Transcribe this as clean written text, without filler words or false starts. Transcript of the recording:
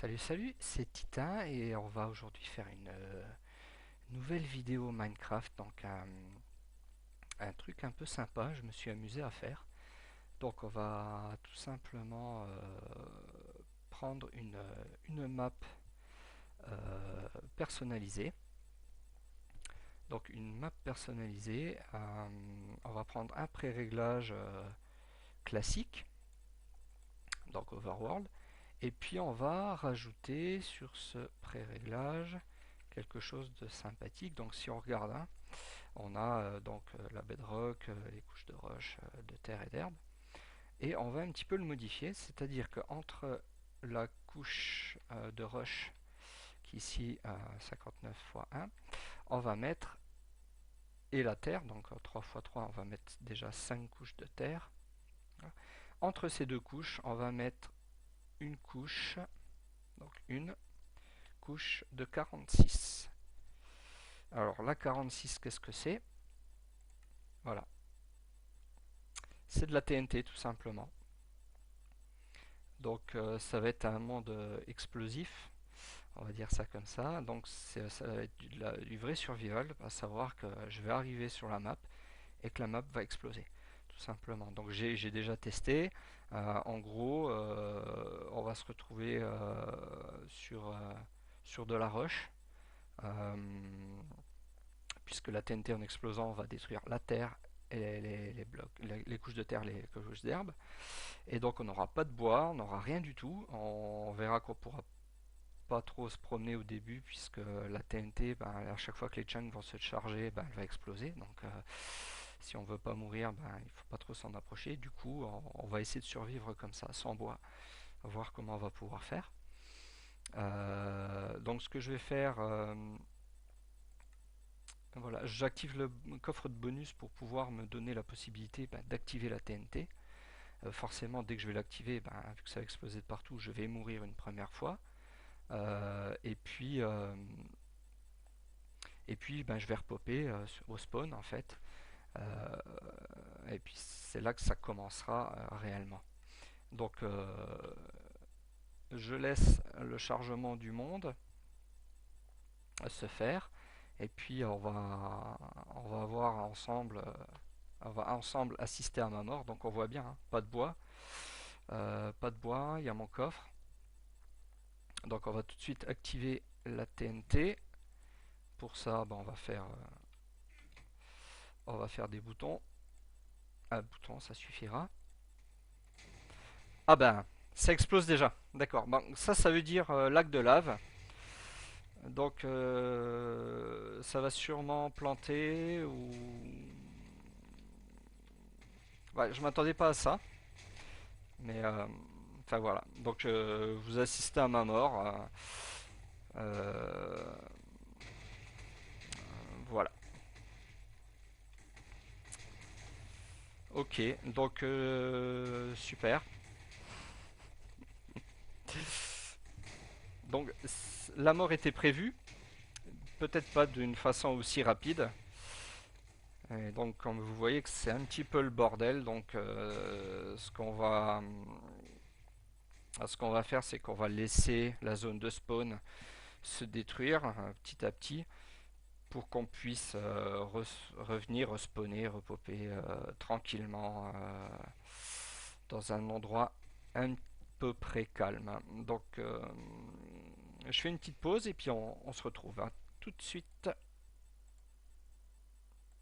Salut, salut, c'est Titan et on va aujourd'hui faire une nouvelle vidéo Minecraft, donc un truc un peu sympa, je me suis amusé à faire. Donc on va tout simplement prendre une map personnalisée. Donc une map personnalisée, on va prendre un pré-réglage classique, donc Overworld, et puis on va rajouter sur ce pré-réglage quelque chose de sympathique. Donc si on regarde, hein, on a la bedrock, les couches de roche, de terre et d'herbe. Et on va un petit peu le modifier, c'est-à-dire qu'entre la couche de roche, qui ici à 59 x 1, on va mettre, et la terre, donc 3 x 3, on va mettre déjà 5 couches de terre. Entre ces deux couches, on va mettre une couche, donc une couche de 46. Alors la 46, qu'est-ce que c'est? Voilà, c'est de la TNT tout simplement. Donc ça va être un monde explosif, on va dire ça comme ça. Donc ça va être du vrai survival, à savoir que je vais arriver sur la map et que la map va exploser, tout simplement. Donc j'ai déjà testé. En gros, on va se retrouver sur de la roche, euh, puisque la TNT en explosant va détruire la terre et les blocs, les couches de terre, les couches d'herbe. Et donc on n'aura pas de bois, on n'aura rien du tout. On verra qu'on pourra pas trop se promener au début puisque la TNT, ben, à chaque fois que les chunks vont se charger, ben, elle va exploser. Donc si on veut pas mourir, ben, il faut pas trop s'en approcher. Du coup, on va essayer de survivre comme ça, sans bois, voir comment on va pouvoir faire. Donc ce que je vais faire, voilà, j'active le coffre de bonus pour pouvoir me donner la possibilité, ben, d'activer la TNT. Forcément, dès que je vais l'activer, ben, vu que ça va exploser de partout, je vais mourir une première fois. Euh, et puis, euh, et puis ben, je vais repopper au spawn en fait. Euh, et puis c'est là que ça commencera réellement. Donc je laisse le chargement du monde se faire. Et puis on va voir ensemble, on va ensemble assister à ma mort. Donc on voit bien, hein, pas de bois. Pas de bois, il y a mon coffre. Donc on va tout de suite activer la TNT. Pour ça, ben, on va faire des boutons. Un bouton, ça suffira. Ah ben, ça explose déjà. D'accord. Bon, ça veut dire lac de lave. Donc, ça va sûrement planter ou. Ouais, je m'attendais pas à ça. Mais, enfin voilà. Donc, vous assistez à ma mort. Euh, voilà. Ok. Donc, super. Donc, la mort était prévue. Peut-être pas d'une façon aussi rapide. Et donc, comme vous voyez, que c'est un petit peu le bordel. Donc, ce qu'on va faire, c'est qu'on va laisser la zone de spawn se détruire petit à petit pour qu'on puisse revenir, respawner, repopper tranquillement dans un endroit un peu près calme. Donc, je fais une petite pause et puis on se retrouve, hein, tout de suite.